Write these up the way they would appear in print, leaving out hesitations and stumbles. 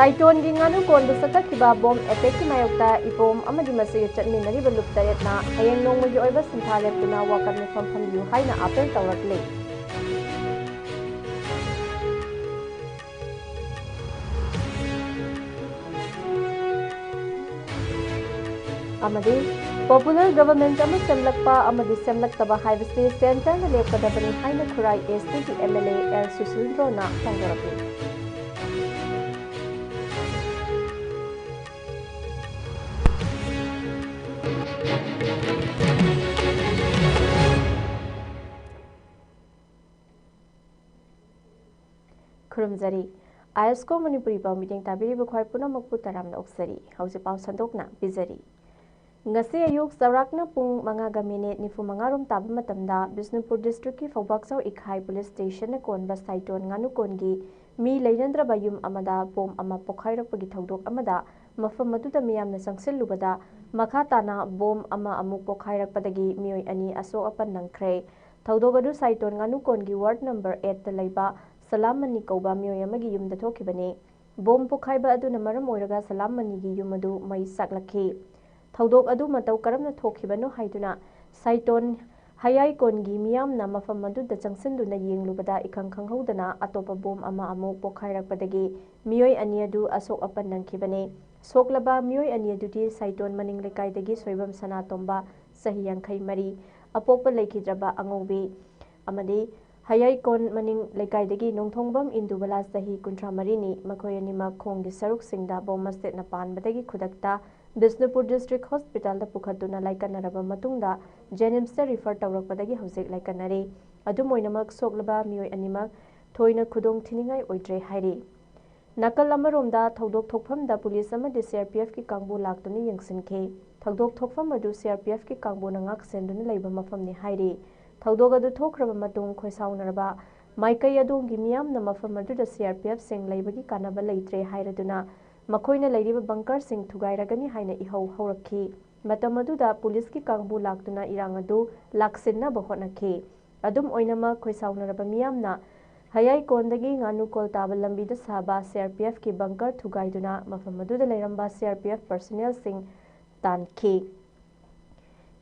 Saiton gi nganu kon da sata kiba bom attack ki mayokta ipom amadi masay chatminari balup taretna hayang nongmagi oiba sinthalep tuna wakan me famfam yu haina apel tawrakle amadi popular government ama semlakpa amadi semlaktaba haibase center na lepkadabani haina khurai ST ki MLA L Susildro na tangrakle Kurumzari ISCOM MANIPURI pau meeting tabiri bukhai punamakpu taramna oksari hausi pau sandokna bizari ngasi ayuk sarakna pung mangaga minute nifu mangarum taba matamda Bishnupur district ki Fawbaksau Ikhai police station na konba Saiton nganu kongi mi leirandra bayum amada bom ama pokhairakpagi thaudok amada mafam maduda miyamna sangsilubada makhatana bom ama amuk pokhairakpadagi mioi ani asok apan nangkhre thaudok adu Saiton nganu kongi ward number 8 da laiba Salamani kauba mioi amagi yumda thokibane bom pokhaiba aduna maram oiraga Salamani gi yumadu mai saklakhi thaudok adu matau karamna thokibano haiduna Saiton hayai kongi miyamna mafam maduda changsinduna yenglubada ikhang khanghodana atopa bom ama amuk pokhairakpadagi mioi ani adu asok apan nangkhibane soklaba mioi ani adudi Saiton maning lekaidagi soibam sanatomba sahi 24 apokpa leikidraba angobi amadi hayai kon maning lekaidagi nongthongbam indubala sahi 23 ni makhoi anima khonggi saruk singda bomastet na panbadagi khudakta Bishnupur district hospital da pukhatuna laikanaraba matungda Jenims ta refer tawrakpadagi hojik laikanare adumoinamak soklaba mioi animak thoina khudong thiningai oidre hairi nakal amaromda thaudok thokphamda police amadi CRPF ki kangbu laktuni yengsinkhe thaudok thokpham adu CRPF ki kangbu na ngak senduna leiba mafamni hairi thaudok adu thokraba matung khoisaunaraba maikai adongi miyamna mafam aduda CRPF sing leibagi kanaba leitre hairaduna makoina leiriba bunker sing thugairagani haina ihau haurakhi matam aduda police ki kangbu laktuna irang adu laksinna bahonakhi adum oinama khoisaunaraba miyamna hayai kondagi nganu koltaba lambida saba CRPF ki bunker thugaiduna mafam aduda leiramba CRPF personnel sing tankhi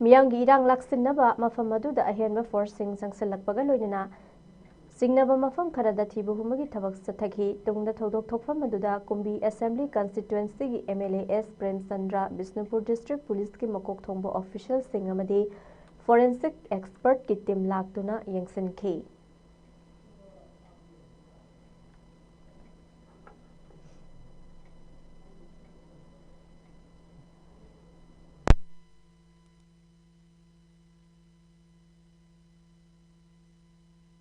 Miyanggi irang laksinaba mafam aduda ahenba force sing sangsalakpaga loinana singnaba mafam kharada thibu humagi thabak sathakhi tungda thodok thokfam aduda kumbi assembly constituency gi MLA S Prem Chandra Bishnupur district police ki makok thongbo official sing amadi forensic expert ki team laktuna yengsinkhi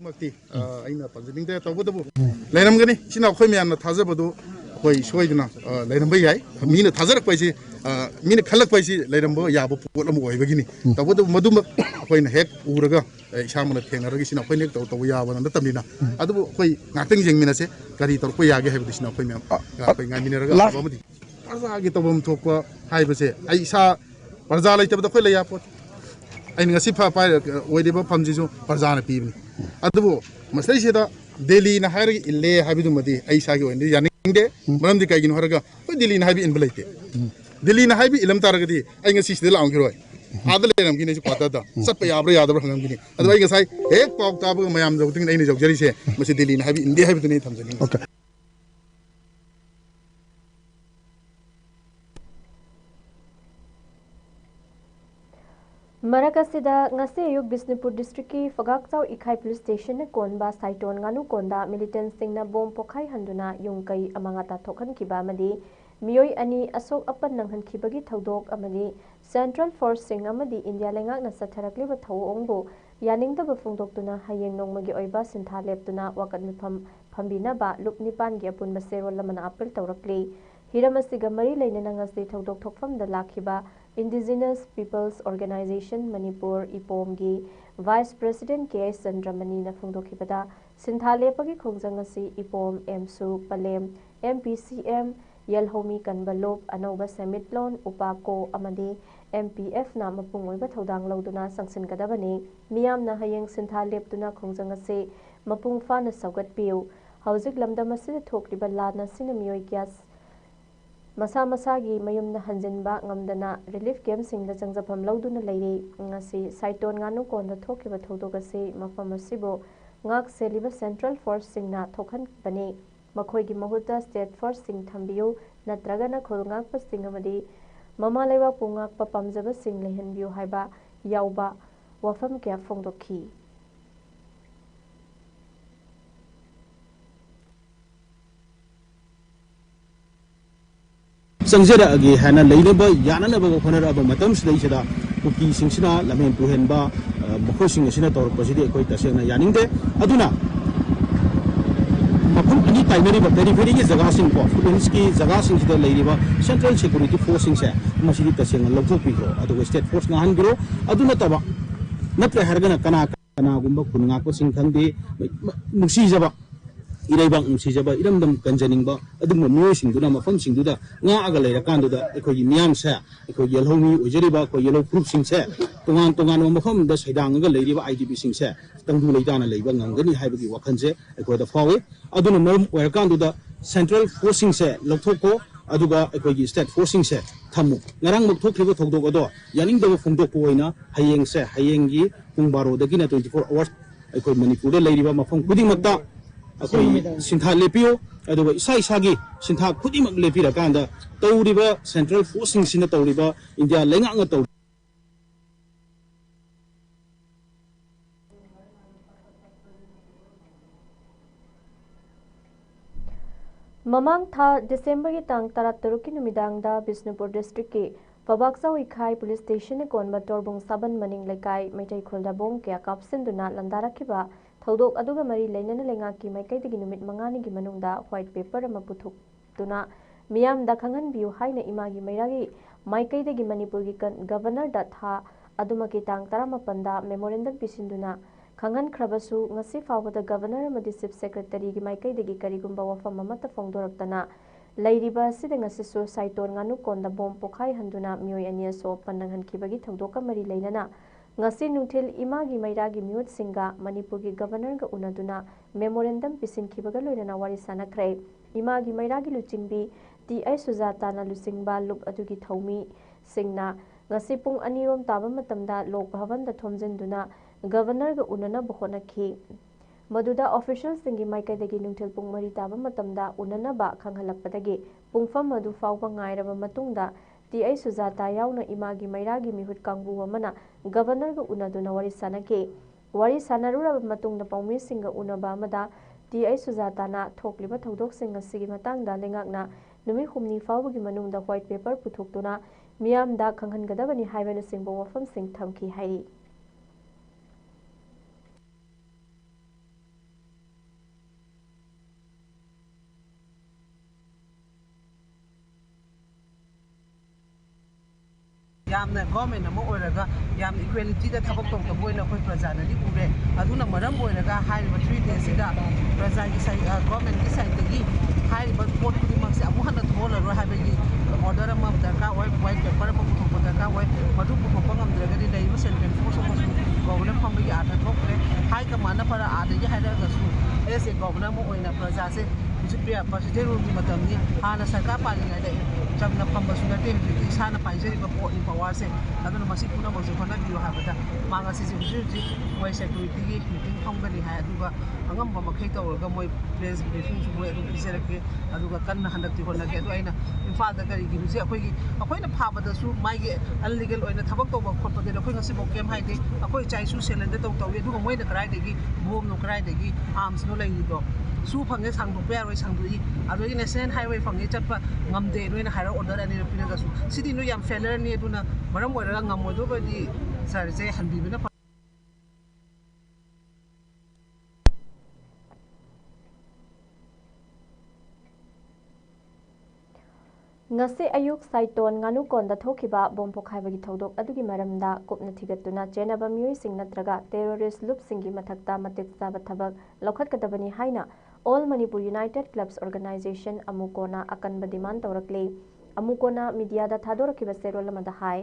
Makti, aina panjang deh tahu betul bu. Lainam gini, sini aku mian thazer betul, koi shoy dina, lainam bayai, mina thazer koi si, mina khalak koi si, lainam bu ya bu pukul amu koi begini. Tahu betul madu mak, koi hek uraga, isya mana theng lagi sini aku nek tahu ya bu nanda tamina. Adu bu koi ngateng jeng mina se, kari tahu koi ya ge hebat sini aku mian, koi ngai mina raga, apa mudi. Parza kita bom thokwa, hai bese, isya parza lagi tapi koi laya pot. Ain ngasih apa wajib apa pamjisu parza na pibni. Aduh, masalah sih dah Delhi na hari ille habidu mati, aisa kau ini yani inde, malam di kain harga, kau Delhi na habi inbelai te, Delhi na habi ilam tarak di, aing ngasih sedela angkir wai, ada leram gini cukup ada dah, sampai abra hangam gini, aduh aing ngasih, pak tabu mayam jauh tinggal ini jauh jadi sih, masih Delhi na habi India habi tu ni thamjani. Okay. Marakasida ngasi ayuk Bishnupur district ki Fawbaksau Ikhai police station na konba Saiton nganu konda militant sing na bom pokhai handuna yungkai amangata thokhan kiba amadi mioi ani asok apan nanghan khibagi thaudok amadi Central Force sing amadi India lengak na satharakliba thawongbo yaningda ba phungdoktuna hayeng nongmagi oiba sintha leptuna wakat mifam phambina ba lupnipan gi apun baserol lamana apel tawrakli hiramasiga mari leinana ngasi thaudok thokfam da lakhiba Indigenous Peoples Organization Manipur IPOM-gi Vice President K. Chandramani na phungdokhibada sinthalepagi khongjangasi IPOM MSU Palem MPCM Yelhomi Kanbalop Anova Semitlon Upako amadi MPF na mapungoiba thodang lauduna sangsinkadabani miyamna hayeng sinthaleptuna khongjangasi mapung fana saugat piu hauzik lamdam asida thokliba lana sina miyoi kya masa masagi mayumna hanjinba ngamdana relief camp singda changjafam lauduna leiri ngasi saiton nganu konda thokiba thodogasi mafam asibo ngak seliba central force singna thokhan bani makhoigi mahuta state force sing thambiyu natragana khulngak pa sing amadi mama lewa pungak pa pamjaba sing lehenbiyu haiba yauba wafam kya phongdokhi संजरा अगे हैना लेनेब याननब खनरब मतम सिदा cookie सिंगसिना लमेन पुहेनबा मखो सिंगसिना तौरपसिदि अखोय तसेना यानिंगदे अदुना मफम अनि ताइनरिब periphery की जगह सिंग को province की जगह सिंग सिदा लेरिबा सेंट्रल सिक्योरिटी फोर्स सिंग से मसिदि तसेना लौथोपिग्रो अदुगो स्टेट फोर्स ngahanbiro अदुना तबा नत्रे हरगना कना कना गुंबा खुनगाको सिंग खंदे नुसी जबा इराइबांग नुसीजबा इरमदम कंजनिंगबा अदुम मियोय सिंगदुना मफम सिंगदुदा nga aga leira kanduda ekhoyi miyam se ekhoy yelhomi ojeriba ko yellow group singse tongan tongan mafam da saidang ga leiriba idp singse tangdu leidana leiba ngangani haibagi wakhanse ekhoy da fawe aduna marum oira kanduda central forcing se lokthoko aduga ekhoyi state forcing se thamu ngarang muk thokriba thokdok ado yaning da phongdok oina hayeng se hayengi pung 12 dagina 24 hours ekhoy manipur da leiriba mafam kuding makta अखोई सिंथा लेपियो अदुगा इसा इसागी सिंथा खुदिमक लेपिरा कांदा तौरिबा central forcing सिना तौरिबा India लेंगांग तौ ममांग था दिसंबर की तांग 13 की नुमिदांगदा Bishnupur district के पबाक्साव इखाई police station ने कोनबा तोरबुंग साबन मनिंग लेकाई मैथै खुलदा बोंग क्या कापसिंदुना लंदारखिबा थौदोक अदुगा मरी लेनना लेंगा की मैकैदगी नुमित मंगानी की मनुंगदा व्हाइट पेपर अमा पुथुक्तुना मियामदा खंगन बियु हाइना इमागी मैरागी मैकैदगी मणिपुर की गवर्नर दा था अदुमा की तांग 18 दा मेमोरेंडम पिसिंदुना खंगन खरबसु ngasi फावदा गवर्नर अमदी चीफ सेक्रेटरी की मैकैदगी करिगुंबा वफम अमता फोंगदोरक्तना लैरिबा सिदा ngasi सु साइटोन nganu konda bom pokhai handuna miyoi ania so panangan khibagi thongdoka mari leinana ngasi nungthil imagi mairagi miut singa manipur gi governor ga unaduna memorandum pisin khibaga loinana wari sanakre imagi mairagi luchingbi ti ai sujata na lusingba lup adugi thomi singna ngasi pung anirom taba matamda lok bhavan da thomjinduna governor ga unana bokhona khi मधुदा official सिंगी माइकैदगी नुंथल पुंग मरी ताबा मतमदा उनना बा खंगहलकपदगी पुंगफम मधु फावबा ngairaba matungda ti ai sujata yauna imagi mairagi mihut kangbu amana governor ga unaduna wari sanake wari sanaruraba matungda paumi singa unaba amada ti ai sujata na thokliba thodok singa sigi matangda lengakna numi humni fawbagi manungda white paper puthoktuna miyamda khanghangadabani haibana singbo wafam sing thamki hairi यामना government अमा ओरगा याम equality दा थबक तोक तो बोइना कोइ प्रजा नदि उरे अदुना मरम ओरगा हाइबा 3 days सिदा प्रजा की साइड गवर्नमेंट की साइड दगी हाइबा पोट कुदि मक्से अमु हन थोल रो हाइबगी ऑर्डर अमा दरका ओइ वाइट पेपर अमा पुथोक दरका ओइ मधु पुथोक ngамद्रगदि दैबो सेंट्रल फोर्स अमा गवर्नर फंबगी आटा थोकरे हाइ कमाना पर आदि हाइरागसु एसे गवर्नर मो ओइना प्रजा से जिपिया प्रेसिडेंट रूल की मतमनी हाना सरकार पालिङाइदा जमना फंबसु नते हुजि इसाना पाइजरिबा पोट इन पावर से अदुना मसी पुना मजु फना बियो हाबदा मांगा से हुजि मोय सेक्युरिटी की मीटिंग फंगनी हाय अदुगा अंगम मखै तौरगा मोय प्रेस ब्रीफिंग सु मोय अदु पिजरके अदुगा कन्न हंदक्ति होनगे अदु आइना इम्फाल दा करी की हुजि अखोइना फाबदसु माइगे अनलीगल ओइना थबक तौबा खोटपदे अखोइ ngasi बो केम हाइदे अखोइ चाइसु सेलेंडर तौ तौवे अदुगा मोयना कराइदेगी बोम नो कराइदेगी आर्म्स नो लैनिदो सु फंगे सांगदोपे यारोय सांगदुई अदुगी नेशनल हाईवे फंगे चटपा ngamde noina haira order ani pinagasu sidi no yam failure ni aduna maram oiraga ngamoidobadi sir je hanbibina ngase ayuk saiton nganu konda thokiba bom pokhaibagi thodok adugi maramda kopna thigatuna chenaba miyoi sing natraga terrorist loop singi mathakta matik saba thabak lokhatkadabani haina All Manipur United Clubs Organization Amukona akanba demand tawrakle Amukona media da thadorkiba serol amada hai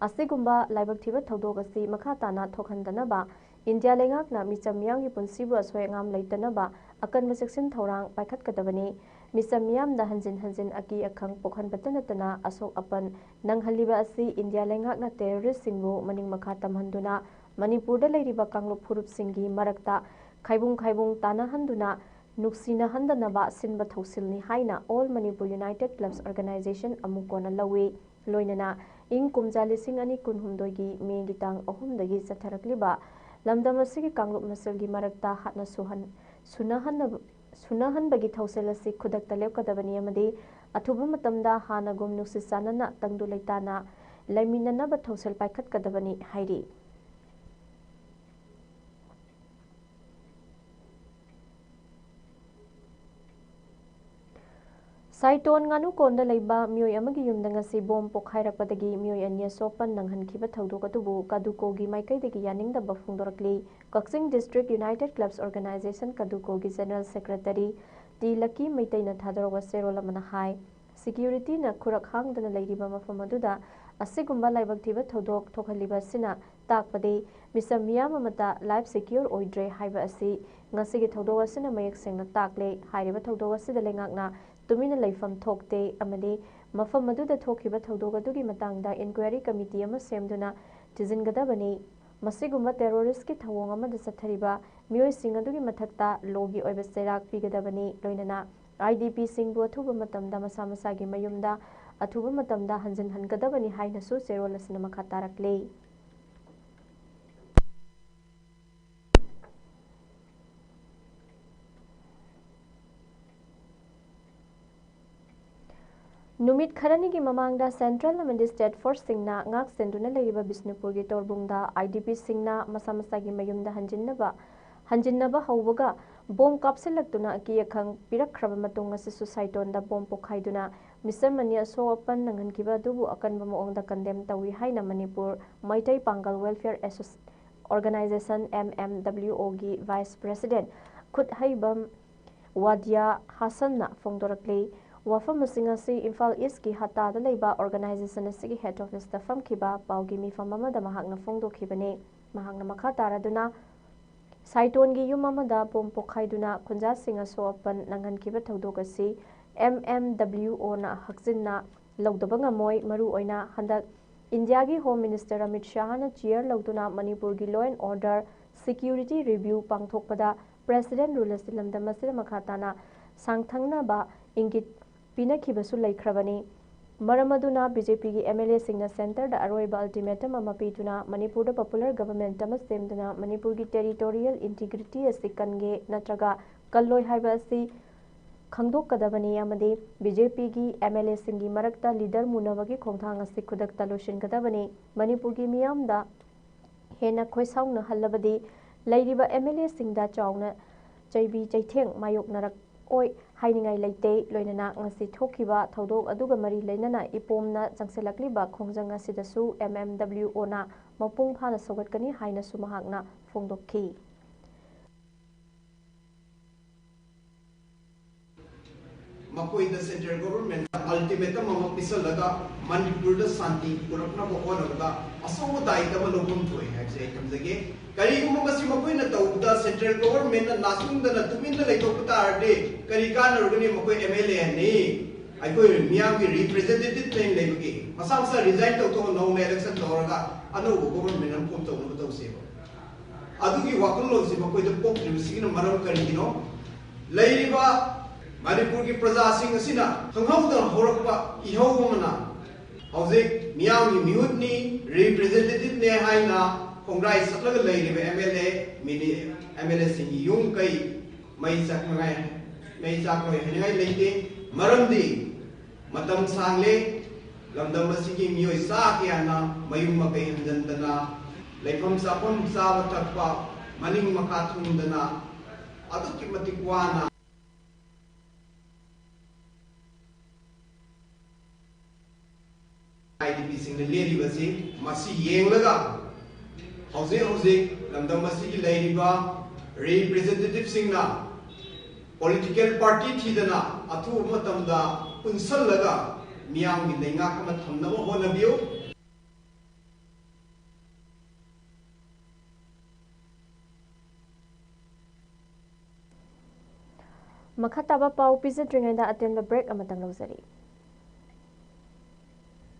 asigumba laibak thiba thodok asi makha tana thokhandanaba India lengakna micham yangi punsibu asoi ngam leitanaba akanba section thorang paikhatkadabani मिसम मियामदा हंजिन हंजिन अकी अखंग पोखनबत नतना असोक अपन नंगहलिबा असि इंडिया लेंगाकना टेररिस्ट सिंगबु मनिंग मखा तमहंदुना मणिपुरदा लेरिबा कांगलुप फुरुप सिंगी मरक्ता खाइबुंग तानाहंदुना नुक्सिना हंदनबा सिनबा थौसिलनी हाइना all Manipur united clubs organisation अमुकोना लवे लोइनना इंग कुमजा लिसिंग अनि कुनहुमदोगी मेगी तांग अहुमदगी चथरकलिबा लमदम असिगी कांगलुप मसलगी मरक्ता हातना सुनहनबगी थौसिल असि खुदक्ता लेपकदबनी अमदी अथुबा मतमदा हानागुम नुक्सि चानना तंगदु लेताना लैमिननबा थौसिल पाइखतकदबनी हाइरी साइटोन गानु कोंदा लेबा मियोय अमगी युमदा ngasi बॉम पोखाइरपदगी मियोय अन्य सोपन नंगहनखिबा थौदोक अदुबु कादुकोगी माइकैदगी यानिंगदबा फुंगदोरकली Kakching district united clubs organisation कादुकोगी जनरल सेक्रेटरी टी लकी मैतैना थादरवा सेरोल अमना हाई सिक्यूरिटी न खुरक हांगदना लेरिबा मफम अदुदा असिगुंबा लाइबक थिबा थौदोक थोखलिबा सिना ताकपदे मिसम मियाम अमता लाइफ सिक्योर ओइड्रे हाइबा असि ngasiगी थौदोक असिना मयक सेंगना ताकले हाइरिबा थौदोक असिदा लेंगाकना तुमिना लेफम थोकते अमदे मफम अदुदा थोखिबा थौदोक अदुगी मतंगदा इंक्वायरी कमिटी अमा सेमदुना थिजिनगदबनी मसिगुंबा टेररिस्ट की थवोंग अमदा चथरिबा मियोय सिंग अदुगी मथक्ता लोगी ओइबा सेराक पिगदबनी लोइनना आईडीपी सिंगबु अथुबा मतमदा मसा मसागी मयुमदा अथुबा मतमदा हंजन हनगदबनी हाइनसु सेरोलसना मखा तारकले नुमित खरनी की ममांगदा सेंट्रल अमदी स्टेट फोर्स सिंगना ngak senduna लेरिबा बिष्णुपुर की तोरबुंगदा आईडीपी सिंगना मसा मसागी मयुमदा हंजिन्नबा हौबगा बॉम कापसिलक्तुना अकी अखंग पिरखरबा मतुंग असि सुसाइटोंदा बॉम पोखाइदुना मिसम मनी असो अपन नंगनखिबा दुबु अकनबा मोंगदा condemn Tawi हाइना Manipur Meitei Pongal welfare organisation MMWO की वाइस प्रेसिडेंट खुद हैबम वादिया हासनना फोंदोरकले वफम असी इम्फाल ईस्ट की हत्तादा लेबा ऑर्गेनाइजेशन असिगी हेड ऑफिस दा फमखिबा पाउगी मिफम अमदा महांगना फोंदोखिबने महांगना मखा तारादुना साइटोन की युम अमदा बॉम पोखाइदुना खुंजा सिंग असो अपन नंगनखिबा थौदोक असि MMWO ना हक्जिन्ना लौदबा ngमोय मरु ओइना हंदक इंडिया की होम मिनिस्टर अमित शाह ना चेयर लौदुना मणिपुर की law and order security review पांगथोकपदा प्रेसिडेंट रूल असि लमदम असि मखाताना सांगथंगनाबा इंगित पिनखिबसु लैख्रबनी मरमदुना बीजेपी की MLA सिंगना सेंटर दा अरोइबा अल्टीमेटम अमा पीतुना मणिपुर दा पॉपुलर गवर्नमेंट अमा सेमदुना मणिपुर की टेरिटोरियल इंटीग्रिटी असि कनगे नत्रगा कल्लोय हाइबा असि खंगदोकदबनी अमदे बीजेपी की MLA सिंगी मरक्ता लीडर मुनबगी खोंथांग असि खुदक्ता लोशिनगदबनी मणिपुर की मियामदा हेना खोइसाउना हल्लबदी लैरिबा MLA सिंगदा चाउना चैबी चैथेंग मायोकनरक ओय हाइनिंगाई लेते लोइनना ngasi थोखिबा थौदोक अदुगा मरी लेनना इपोमना चंगसेलकलिबा खोंजंग असिदसु MMWO ना मपुंग फाना सौगतकनी हाइनसु महांगना फोंदोखी मकोई द सेंट्रल गवर्नमेंट अल्टीमेटम अमा पिसलगा मणिपुर द शांति पुरकना होनबदा असो दायित्व लोगम थोय हैसे कमजगे करीगुम मसी मकोई न तौदा सेंट्रल गवर्नमेंट न नासुंग द तुमिन द लेतोकता आरदे करी कानरगनी मकोई MLA ने आइकोई मियाम की रिप्रेजेंटेटिव नेम लेबगे मसा मसा रिजाइन तो नो इलेक्शन तौरगा अनो गवर्नमेंट हम कोम तौन तौसेबो अदुगी वाकलोन से मकोई द पोक रिसिन मरम करिनो लेरिबा मणिपुर की प्रजा सिंह असिना खंगहौदन होरकबा इहौमना हौजिक मियाम की मिहुतनी रिप्रेजेंटेटिव ने हाइना खोंग्राई सतलग लेरिबे MLA सिंह युम कई मई चाकनोय हनिगाई लेते मरमदी मतम सांगले लमदम असिगी मियोय साकियाना मयुम मकई हंजनदना लेफम सापम साब थकपा मनिंग मखा थुंदना अदुकी मतिक वाना IDP सिंगने लेरी बसी मसी येंगलगा हौजे लमदम मसी की लेरीबा रिप्रेजेंटेटिव सिंगना पॉलिटिकल पार्टी थीदना अथु मतमदा उनसलगा मियाम की लेंगा कम थमनबो होनबियो ꯃꯈꯥ ꯇꯥꯕ ꯄꯥꯎ ꯄꯤꯖꯗ꯭ꯔꯤꯉꯩꯗ ꯑꯇꯦꯟꯕ ꯕ꯭ꯔꯦꯛ ꯑꯃꯇꯪ ꯂꯧꯖꯔꯤ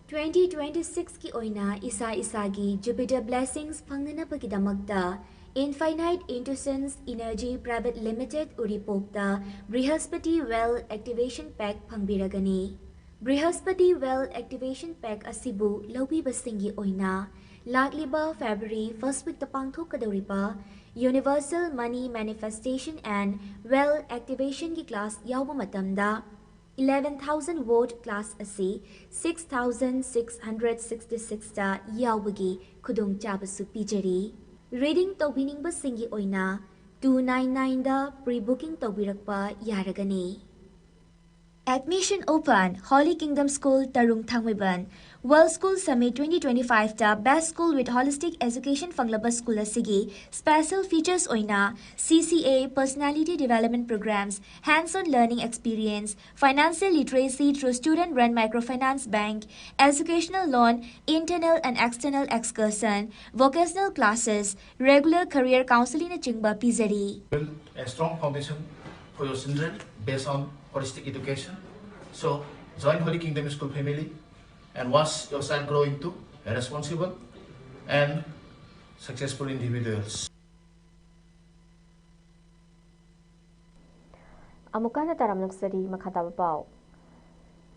2026 की ओइना इसा इसागी जुपिटर ब्लेसिंग्स फंगनपगिदमक्ता infinite intusense energy private limited उरिपोक्ता बृहस्पति वेल एक्टिवेशन पैक फंगबिरगनी बृहस्पति वेल एक्टिवेशन पैक असिबु लौबीबसिंगी ओइना लागलिबा फेब्रुअरी फर्स्ट वीक पांगथोकदौरिबा universal money manifestation and wealth activation की क्लास यावबा मतमदा 11,000 वोट क्लास असी 6,666 ता यावगी खुदोंग चाबसु पिजरी रीडिंग तौबिनिंग बसिंगी ओइना 299 दा प्री बुकिंग तौबिरकपा यारगनी Admission open Holy Kingdom School Tarung Thangwiban World School Summit 2025 ta Best School with Holistic Education Fanglaba School asigi Special Features oina CCA Personality Development Programs Hands-on Learning Experience Financial Literacy through Student Run Microfinance Bank Educational Loan Internal and External Excursion Vocational Classes Regular Career Counseling na chingba pizari Build a strong foundation for your children based on holistic education. So join Holy Kingdom School family and watch your child grow into a responsible and successful individuals. Amukana taram naksari makhataba pau.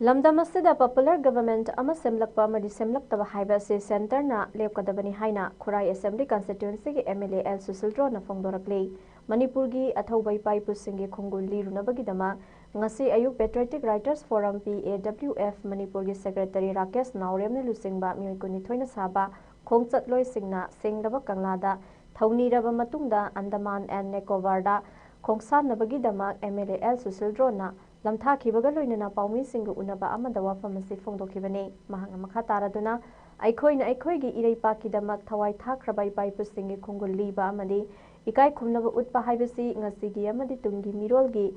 Lamdam asida popular government ama semlakpa amadi semlaktaba haiba se center na lepkadabani haina Khurai Assembly constituency ki MLA L Susilro na fongdorakle Manipur gi athaubai pai pusingi khongul lirunabagidama ngasi ayuk Patriotic Writers Forum PAWF Manipur gi Secretary Rakesh Naurem ne lusingba mioi kuni thoina saba khongchatloi singna senglaba kanglada thauniraba matungda Andaman and Nicobar da khongsan nabagidama MLA L Susilro na lamthakibaga loinana paumi singu unaba amada wafam asi fongdokibani mahanga makha taraduna aikhoina aikhoigi ireipakidamak thawai thakrabai pai pusingi khongul liba amadi ikai khumnaba utpa haibasi ngasigi amadi tungi mirolgi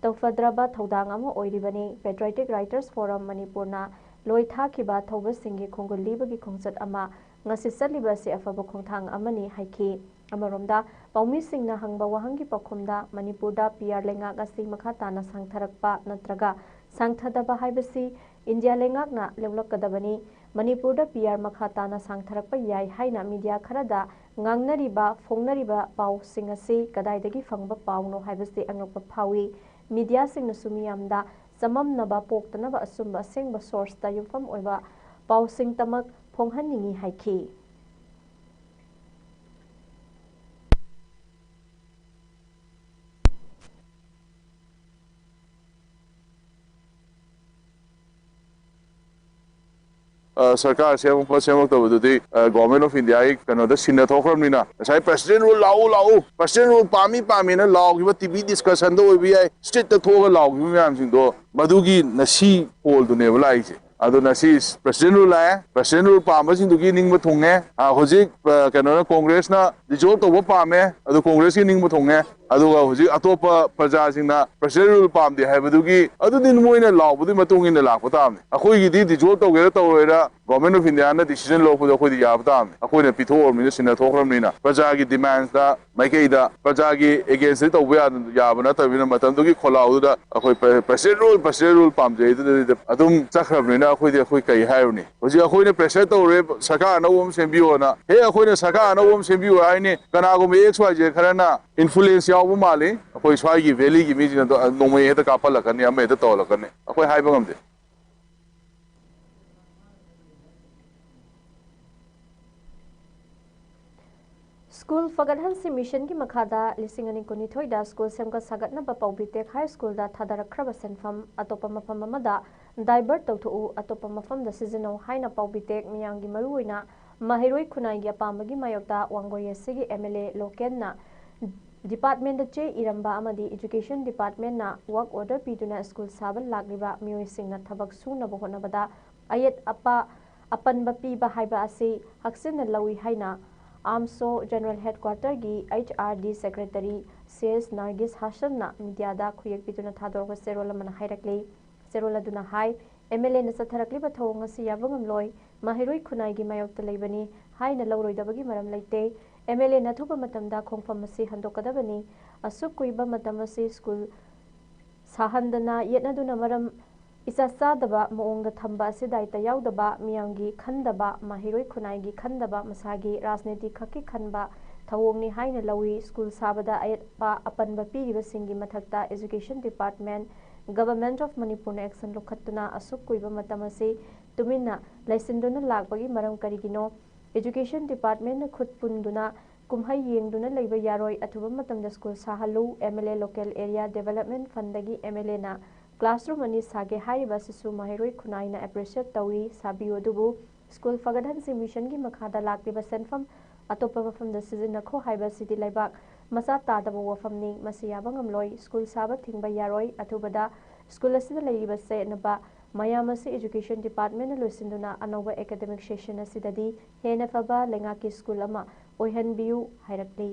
tawfadraba thodang ama oiribani Patriotic Writers Forum Manipur na loi thakiba thawbasingi khongul libagi khongchat ama ngasi satliba se afaba khongthang amani haiki amaromda paumi singna hangba wahangi pakhumda Manipurda PR lengak asi makha tana sangtharakpa natraga sangthadaba haibasi India lengakna lewlakadabani Manipurda PR makha tana sangtharakpa yai haina media kharada ngangnariba fongnariba pau singasi kadaidagi fangba pauno haibasi angakpa phawi media singna sumiyamda samamnaba poktanaba asumba sengba source ta yumfam oiba pau sing tamak phonghanningi haiki सरकार से government of India की कनोद सिन्ना थोखरमनिना साइ president rule लाउ president rule पामी पामी ना लाउगिबा TV discussion दो ओइबि याय state त थोगा लाउगिबा ma'am सिंदो मदुगी नसी पोल दुनेबा लाइसे अदो नसी प्रेसिडेंट रूल लाए प्रेसिडेंट रूल पामा सिंदुगी निंगबा थोंगे होजिक कनोना कांग्रेस ना डिजोल्व तोबा पामे अदो कांग्रेस की निंगबा थोंगे अदुगा होजिक अतोपा प्रजा सिंगना प्रेसिडेंट रूल पामदे हाइबदुगी अदुदि मोइना लाउबदि मतोंगिन लाखबा तामने अखोइगिदि डिजोल्व तोगेरा तोरेरा गवर्नमेंट ऑफ इंडिया ना डिसीजन लौबदो अखोइदि याब तामने अखोइना पिथोरमिना सिना थोखरमनिना प्रजा की डिमांड्स दा माइकेदा प्रजा की अगेंस्ट तोबा याब नतबिना मतंदुगी खोलाउदा अखोइ प्रेसिडेंट रूल पामजे अदुम चखरमनिना अखोइदि अखोइ कई हायउनि होजि अखोइना प्रेशर तोरे सरकार अनौम सेंबियोना हे अखोइना सरकार अनौम सेंबियो हाइने कनागुम XYZ खरना इन्फ्लुएंस यावबो माले अखोइ स्वाइगी वैली की मिजिना तो नोमै हेता कापलकने अमे हेता तोलकने अखोइ हाइबा गमदे School Fagadhansi Mission ki makhada lisingani kunithoi da school semka sagatna ba Paubitek High School da thadarakhraba senfam atopa mafam amada divert tawthu atopa mafam da seasonal haina Paubitek miyangi maruina mahiroi khunai gi apamagi mayokta wangoi sigi MLA loken na department da che iramba amadi education department na work order piduna school sabal lagliba mioi singna thabak suna ba honabada ayet apan ba pi ba haiba ase haksin na lawi haina AMSO General Headquarter gi HRD Secretary CS Nargis Hassan na media da khuyek pituna thadorwa serola mana hairakle serola duna hai MLA na satharakli ba thong asi yabangam loi mahiroi khunai gi mayokta leibani hai na lawroi dabagi maram leite MLA na thuba matamda khongfam asi handokadabani asuk kuiba matam asi school sahandana yetnaduna maram isasadaba moongda thamba asidaita yaudaba miyamgi khandaba mahiroi khunai gi khandaba masagi rajniti khaki khanba thawongni haina lawi school sabada aypa apanba piriba singi mathakta education department government of manipur action lokhatuna asuk kuiba matamasi tumina laisinduna lakbagi maram karigino education department na khut punduna kumhai yengduna leiba yaroi athuba matamda school sahalu MLA local area development fund dagi MLA na classroom ani sage hariba sisu mahiroi khunai na appreciate tawi sabiyo dubu school fagadhan si mission gi makhada lakliba senfam atopa wafam da sizin kho haiba city laibak masa tadaba wafamni masiyaba ngamloi school saba thingba yaroi athubada school asida leiba se naba mayamasi education department na loisinduna anoba academic session asidadi hena faba lengaki school ama oihanbiu hairakli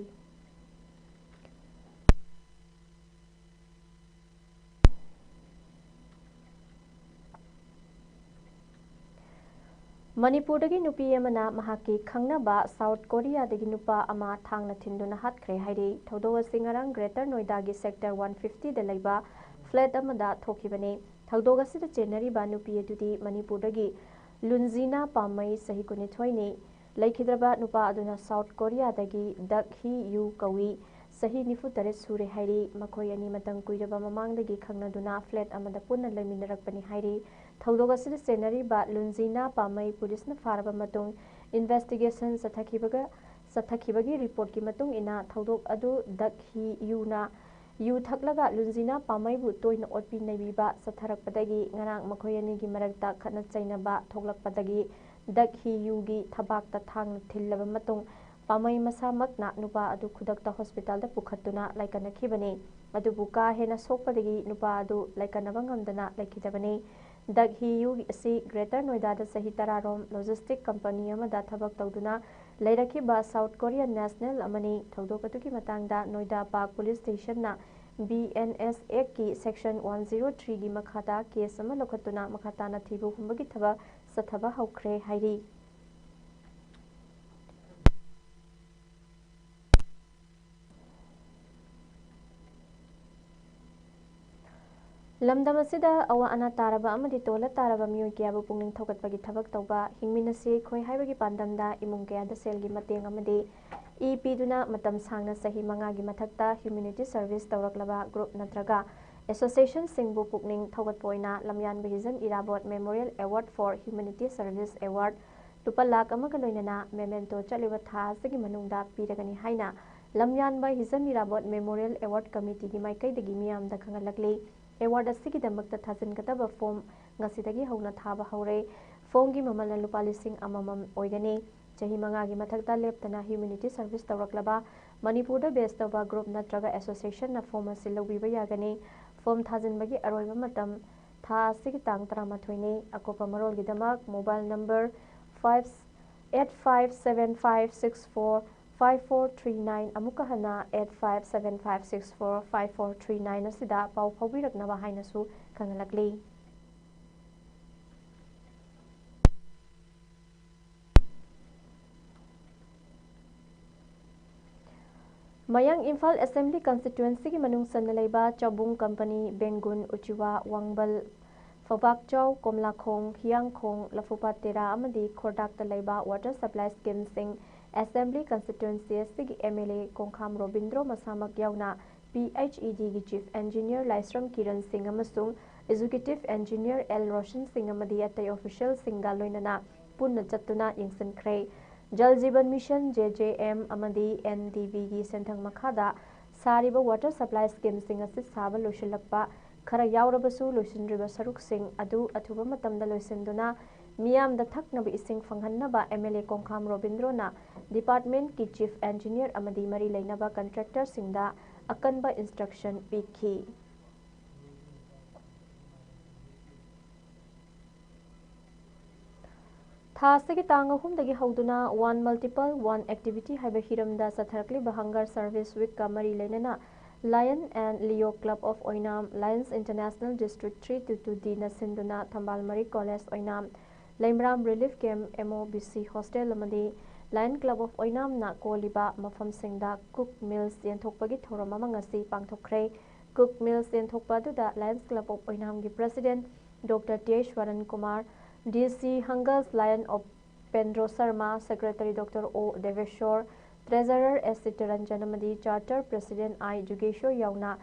Manipur dagi nupi amana mahaki khangnaba South Korea dagi nupa ama thangna thinduna hatkre hairi thodowa singarang Greater Noida gi sector 150 da laiba flat amada thokibane thodoga sida chenari ba nupi adudi Manipur dagi Lunzina Pamai sahi kunithoi ne laikhidraba nupa aduna South Korea dagi Dakhi Yu kawi sahi nifu tare sure hairi makoi ani matang kuiraba mamang dagi khangnaduna flat amada punna laiminarakpani hairi thodoga sida chenari ba Lunzina Pamai police na faraba matung investigation sathakibagi report ki matung ina thodok adu Dakhi Yu na yu thaklaga Lunzina Pamai bu toina otpi naibiba satharakpadagi ngarang makoi ani gi marakta khana chainaba thoklakpadagi Dakhi Yu gi thabakta thang thillaba matung Pamai masamakna nupa adu khudakta hospital da pukhatuna laikanakhibani adubu ka hena sokpadagi nupa adu laikanaba ngamdana laikhidabani Dakhi Yu asi Greater Noida da sahi tararom logistic company amada thabak tawduna lairakhiba South Korea national amani thodokatuki matangda Noida Park police station na BNS Act ki section 103 gi makhata case ama lokhatuna makhata na thibu humbagi thaba sathaba haukre hairi lamdam asida awa ana taraba amadi tola taraba mioi kya bu pungning thogatpagi thabak tawba hingminasi khoi haibagi pandamda imung kya da selgi mateng amadi EP duna matam sangna sahi manga gi mathakta humanity service tawraklaba group natraga association singbu pukning thogatpoina lamyan bahizan irabot memorial award for humanity service award tupalak amaga loinana memento chaliba tha sagi manungda piragani haina lamyan bahizan irabot memorial award committee gi maikai dagi miyam da khangalakli award asigi damakta thajin kataba form ngasidagi hauna thaba haure form gi mamal lupa lising amamam oigani chahi manga gi mathakta leptana humanity service tawraklaba manipur da base tawba group natraga association na form asilawiba yagani form thajin bagi aroiba matam tha asigi tang 13 ne akopa marol gi damak mobile number 857564 5439 amuka hana 857564 5439 asida pau phaubiraknaba hainasu khangalakli Mayang Imphal Assembly Constituency ki manung sanna leiba Chabung Company Bengun Uchiwa Wangbal Fabakchau Komlakhong Hiangkhong Lafupatera amadi Khordak ta leiba water supply scheme sing Assembly Constituency asigi MLA Kongkham Robindro Masamak yauna PHED gi Chief Engineer Laisram Kiran Singh amasung Executive Engineer L Roshan Singh amadi atai official singa loinana punna chattuna yengsankhre Jal Jeevan Mission JJM amadi NDB gi senthang makhada sariba water supply scheme sing asi saba loisilakpa khara yaurabasu loisinriba saruk sing adu athuba matamda loisinduna Miyam da thaknaba ising fanghannaba MLA Kongkham Robindro na department ki chief engineer amadi mari leinaba contractor singda akanba instruction pikhi Thasagi tang ahumdagi hauduna one multiple one activity haiba hiramda satharakli Hunger Service Week ka mari leinana Lion and Leo Club of Oinam Lions International District 322D na sinduna Thambal Mari College Oinam Laimram Relief Camp MOBC Hostel amadi Lion Club of Oinam na koliba mafam singda cook meals yenthokpagi thoram ama ngasi pangthokre Cook Mills yenthokpa aduda Lions Club of Oinamgi President Dr. Teshwaran Kumar, DC Hungers Lion of Pendro Sharma, Secretary Dr. O. Deveshwar, Treasurer S. Sitaranjan amadi Charter President I. Jugeshwar yauna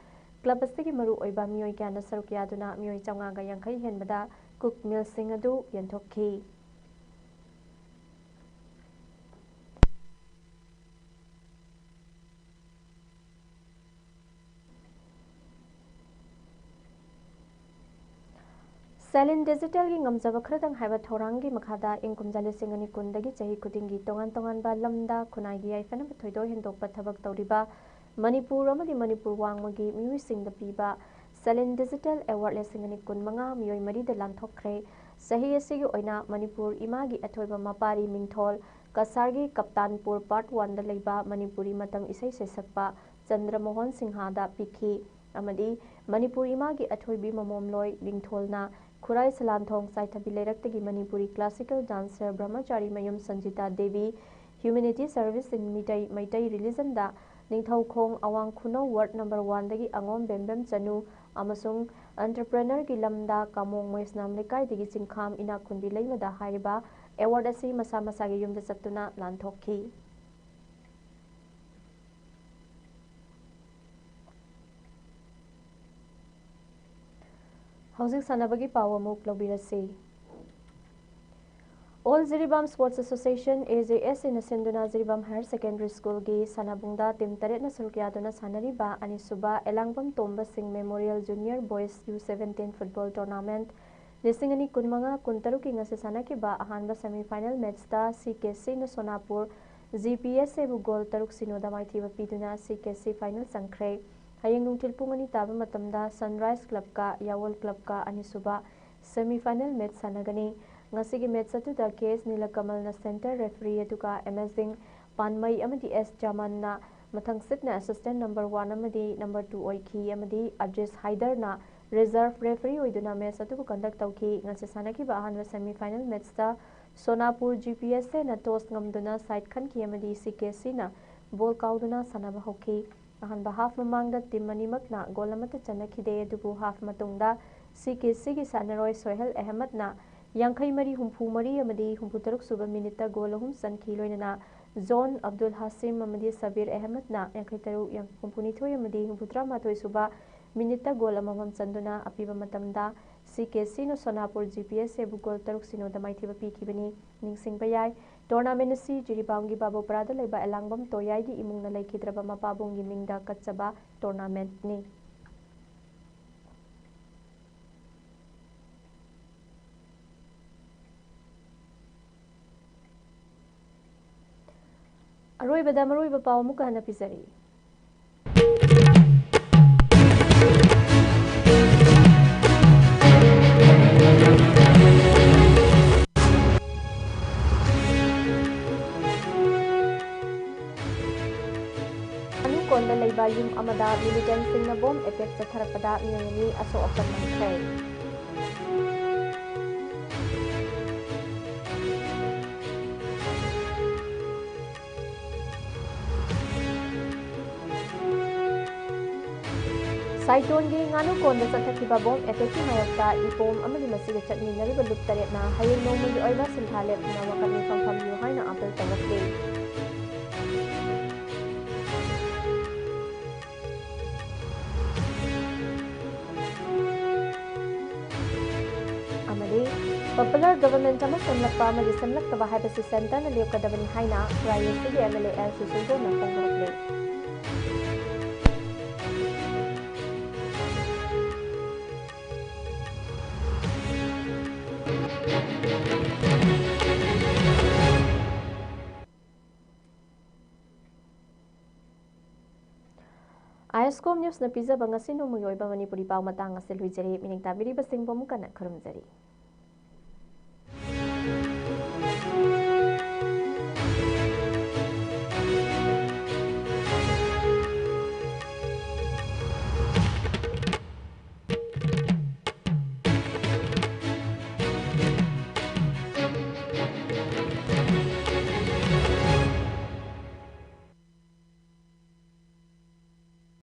Club asigi maru oiba miyoi kyana saruk yaduna miyoi chaungaga yankai henbada Cook Mills sing adu yenthokki. Selin Digital gi ngamjaba khradang haiba thorangi makhada ingkumja lising ani kundagi chahi kudingi tongan tongan ba lamda khunai gi aifana thoido hendokpa thabak tawriba Manipur amadi Manipur wangmagi miwi singda piba Selin Digital Award lising ani kun manga miyoi mari da lanthokre sahi asigi oina Manipur imagi athoiba mapari mingthol Kasargi Kaptanpur Part 1 da leiba Manipuri matang isai sesakpa Chandra Mohan Singha da pikhi amadi Manipur imagi athoibi mamomloi lingtholna Kurai Salanthong Saithabi Leirakhtagi Manipuri classical dancer Brahmachari Mayum Sanjita Devi Humanity Service in Maitai Religion da Ningthau Khong Awang Khuno Ward number 1 dagi Angom Bembem Chanu amasung entrepreneur gi lamda Kamong Moisnam Lekai dagi Chingkham ina khunbi leimada hairiba award asi masa masa gi yumda chatuna lanthokhi. Housing Sanabagi Power Move Lobirasi. All Ziribam Sports Association AJS in Sinduna Ziribam Higher Secondary School gi Sanabungda Tim Taret na Surkyaduna Sanariba Anisuba Elangbam Tomba Singh Memorial Junior Boys U17 Football Tournament Lisingani Kunmanga Kuntaruki ngasi sanakiba ahanba semi-final match da CKC na Sonapur GPS ebu goal taruk sinoda maithiba piduna CKC final sangkre hayeng nungtil pungani taba matamda Sunrise Club ka Yawol Club ka Anisuba semi-final match sanagani ngasigi match atuda KS Nilakamal na center referee atuka Amazing Panmai amadi S Jaman na mathang sitna assistant number 1 amadi number 2 oiki amadi Adres Haider na reserve referee oiduna match atuku conduct tauki ngasi sanakiba ahanba semi-final match da Sonapur GPS na toss ngamduna side khanki amadi CKC na ball kauduna sanaba hoki ahanba half mamangda team manimakna goal amata chanakhide adubu half matungda CKC gi sanaroi Sohel Ahmed na Yankai Mari Humpu Mari amadi Humpu Taruk Suba Minita goal ahum sanki loinana Zone Abdul Hasim amadi Sabir Ahmed na Yankai Taruk yang Humpuni Thoi amadi Humpu Tramatoi Suba Minita goal amamam chanduna apiba matamda CKC no Sonapur GPS ebu goal taruk sinoda maithiba pikibani ningsingba yai tournament asi Jiribamgi Babu Prada leba Elangbam Toyai gi imungna laikhidraba mapabunggi mingda katchaba tournament ni Aroibada maroiba paw muka hana pisari Konda leiba yum amada militant singna bomb attack chatharapada miyani aso akan mangkhai Saitongi nganu konda chathakiba bomb attack ki mayakta ipom amali masiga chatminariba luptaretna hayeng nomagi oiba sinthalep na wakani famfam yu haina apel tawakle Popular Government ama sanlakpa amadi sanlaktaba haibasi center na liyokadabani haina Rayasigi MLA L. Susuldo na pongorokle. ISCOM News na pizza bangasi no muyoy ba Manipuri paw matang asil wijari mining tabiri basing pamukan na karumjari.